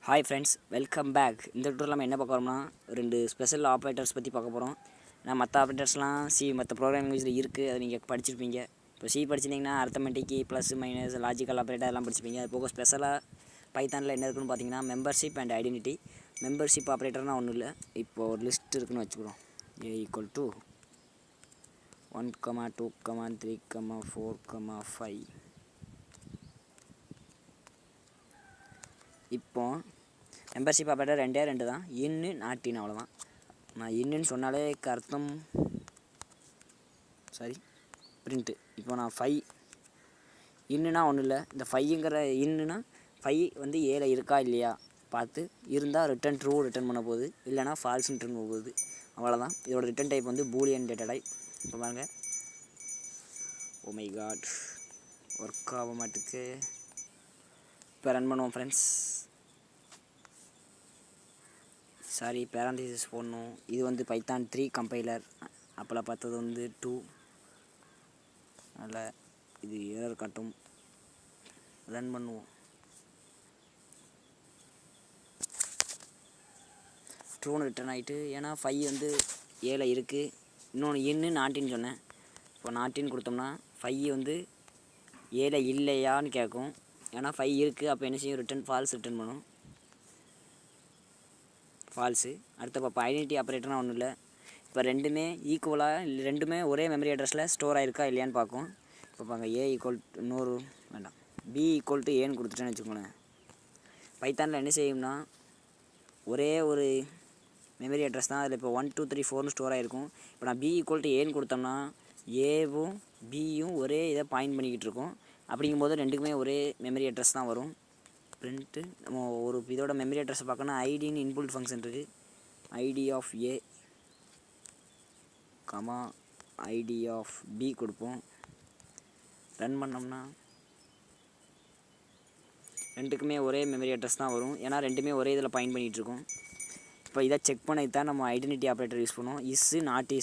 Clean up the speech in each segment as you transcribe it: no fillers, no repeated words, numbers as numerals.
Hi friends, welcome back. இந்த டூரில் நம்ம என்ன பார்க்க போகிறோம்னா, 2 ஸ்பெஷல் ஆப்ரேட்டர்ஸ் பற்றி பார்க்க போகிறோம். நான் மற்ற ஆப்ரேட்டர்ஸ்லாம் மற்ற ப்ரோக்ராமிங் லாங்குவேஜில் இருக்குது, அதை நீங்கள் படிச்சிருப்பீங்க. இப்போ படிச்சிட்டிங்கன்னா அர்த்தமெட்டிக்கு ப்ளஸ் மைனஸ் லாஜிக்கல் ஆப்ரேட்டர் எல்லாம் படிச்சிருப்பீங்க. அது போக ஸ்பெஷலாக பைத்தானில் என்ன இருக்குன்னு பார்த்தீங்கன்னா மெம்பர்ஷிப் அண்ட் ஐடென்டிட்டி. மெம்பர்ஷிப் ஆப்ரேட்டர்னால் ஒன்றும் இல்லை, இப்போது ஒரு லிஸ்ட் இருக்குன்னு வச்சுக்கிறோம். A = 1, 2, 3, 4, 5. இப்போ மெம்பர்ஷிப் ஆப்ரேட்டர் ரெண்டு தான், இன்னு நாட் இன், அவ்வளோதான். நான் இன்னுன்னு சொன்னாலே அர்த்தம் பிரிண்ட்டு. இப்போ நான் 5 இன்னுனா ஒன்றும் இல்லை, இந்த 5ங்கிற இன்னுனா 5 வந்து ஏல இருக்கா இல்லையா பார்த்து, இருந்தால் ரிட்டன் ட்ரூ ரிட்டன் பண்ண போகுது, இல்லைனா ஃபால்ஸ் ரிட்டன் பண்ண போகுது, அவ்வளோதான். இதோட ரிட்டன் டைப் வந்து பூலியன் டேட்டா டைப். இப்போ பாருங்கள், ஓ மை காட், ஒர்க் ஆக மாட்டுக்கு. இப்போ ரன் பண்ணுவோம் ஃப்ரெண்ட்ஸ். பேரந்திசிஸ் போடணும். இது வந்து பைத்தான் 3 கம்பைலர். அப்போல்லாம் பார்த்தது வந்து 2. அதில் இது எரர் காட்டும். ரன் பண்ணுவோம். ட்ரூன்னு ரிட்டர்ன் ஆகிட்டு, ஏன்னா 5 வந்து ஏல இருக்குது. இன்னொன்று இன்னு நாட்டின்னு சொன்னேன். இப்போ நாட்டின்னு கொடுத்தோம்னா 5 வந்து ஏல இல்லையான்னு கேட்கும். ஏன்னா 5 இருக்குது, அப்போ என்ன செய்யும், ரிட்டன் ஃபால்ஸ் ரிட்டன் பண்ணும், ஃபால்ஸு. அடுத்த பார்ப்போம். ஐடென்டிட்டி ஆப்ரேட்டர்னால் ஒன்றும் இல்லை, இப்போ ரெண்டுமே ஈக்குவலாக, ரெண்டுமே ஒரே மெமரி அட்ரஸில் ஸ்டோர் ஆகிருக்கா இல்லையான்னு பார்க்கும். இப்போ பாருங்க, இன்னொரு வேண்டாம், B = ஏன்னு கொடுத்துட்டேன்னு வச்சுக்கோங்களேன். பைத்தானில் என்ன செய்யும்னா, ஒரே ஒரு மெமரி அட்ரஸ் தான் அதில் இப்போ 1, 2, 3, 4ன்னு ஸ்டோர் ஆகிருக்கும். இப்போ நான் B = ஏன்னு கொடுத்தோம்னா ஏவும் பியும் ஒரே இதை பாயிண்ட் பண்ணிக்கிட்டு இருக்கோம். அப்படிங்கும்போது ரெண்டுக்குமே ஒரே மெமரி அட்ரஸ் தான் வரும். பிரிண்ட்டு நம்ம ஒரு இதோட மெமரி அட்ரஸை பார்க்கணும். ஐடின்னு இன்புட் ஃபங்க்ஷன் இருக்குது. ID of A comma ID of B கொடுப்போம். ரன் பண்ணோம்னா ரெண்டுக்குமே ஒரே மெமரி அட்ரஸ் தான் வரும், ஏன்னா ரெண்டுமே ஒரே இதில் பாயிண்ட் பண்ணிகிட்ருக்கோம். இப்போ இதை செக் பண்ணி தான் நம்ம ஐடென்டிட்டி ஆப்ரேட்டர் யூஸ் பண்ணுவோம். நாட்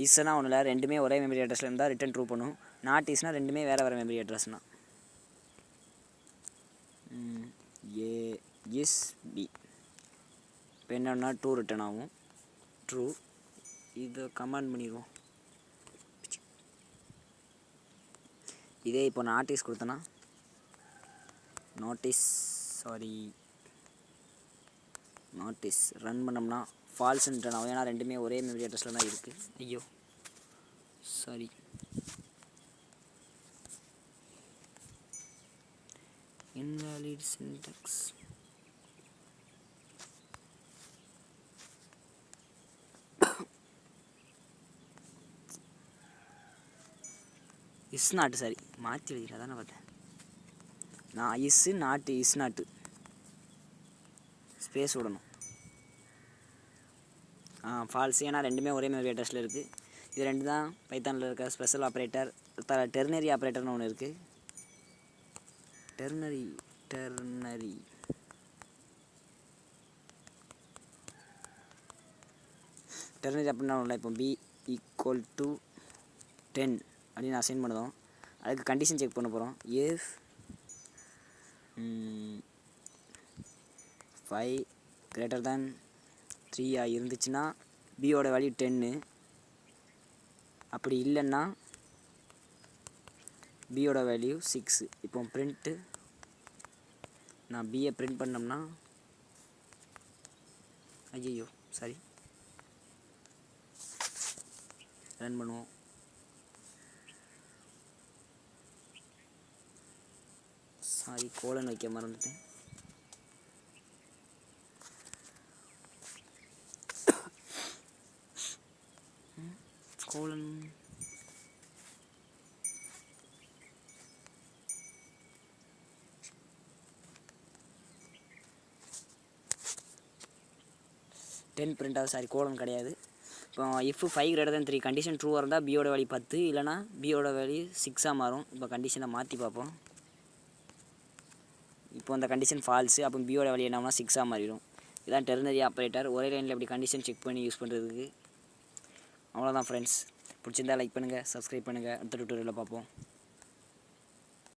இஸ்ஸுனா ஒன்றும் இல்லை, ரெண்டுமே ஒரே மெமரி அட்ரஸில் இருந்தால் ரிட்டன் ட்ரூ பண்ணும். நாட் இஸ்னால் ரெண்டுமே வேறு மெமரி அட்ரஸ்னா. A is B. இப்போ என்னன்னா ட்ரூ ரிட்டன் ஆகும், ட்ரூ. இதை கமெண்ட் பண்ணிடுவோம். இதே இப்போ நாட்டிஸ் கொடுத்தேன்னா நாட்டிஸ் ரன் பண்ணோம்னா ஃபால்ஸ் ரிட்டன் ஆகும், ஏன்னா ரெண்டுமே ஒரே மெமரி அட்ரஸில் தான் இருக்குது. ஐயோ சாரி, இன்வாலிட் சின்டாக்ஸ். இஸ் நாட்டு மாற்றி எழுதிக்கிறேன், தானே பார்த்தேன் நான். இஸ் நாட்டு ஸ்பேஸ் விடணும். ஃபால்ஸ், ஏன்னா ரெண்டுமே ஒரே மெமரி அட்ரஸில் இருக்குது. இது ரெண்டு தான் பைத்தானில் இருக்க ஸ்பெஷல் ஆப்ரேட்டர். டெர்னரி ஆப்ரேட்டர்னு ஒன்று இருக்குது. டெர்னரி அப்படின்னா ஒன்றும் இல்லை. இப்போ B = 10 அப்படின்னு அசைன் பண்ணுதோம். அதுக்கு கண்டிஷன் செக் பண்ண போகிறோம். இஃப் 5 > 3 இருந்துச்சுன்னா பியோட வேல்யூ 10. அப்படி இல்லைன்னா பியோட வேல்யூ 6. இப்போ பிரிண்ட்டு நான் பியை பிரிண்ட் பண்ணோம்னா, ஐயோ ரன் பண்ணுவோம். கோலன் வைக்க மறந்துட்டேன். கோலன் 10 பிரிண்ட் ஆகுது. கோலன் கிடையாது. இப்போ இஃப் 5 > 3 கண்டிஷன் ட்ரூவாக இருந்தால் பியோட வேல்யூ 10, இல்லைனா பியோட வேல்யூ 6 மாறும். இப்போ கண்டிஷனை மாற்றி பார்ப்போம். இப்போ அந்த கண்டிஷன் ஃபால்ஸு, அப்போ பியோட வேல்யூ என்ன 6 மாறிடும். இதுதான் டெர்னரி ஆப்ரேட்டர். ஒரே லைனில் எப்படி கண்டிஷன் செக் பண்ணி யூஸ் பண்ணுறதுக்கு. அவ்வளோதான் ஃப்ரெண்ட்ஸ். பிடிச்சிருந்தா லைக் பண்ணுங்கள், சப்ஸ்கிரைப் பண்ணுங்கள். அடுத்த டியூட்டோரியலில் பார்ப்போம்.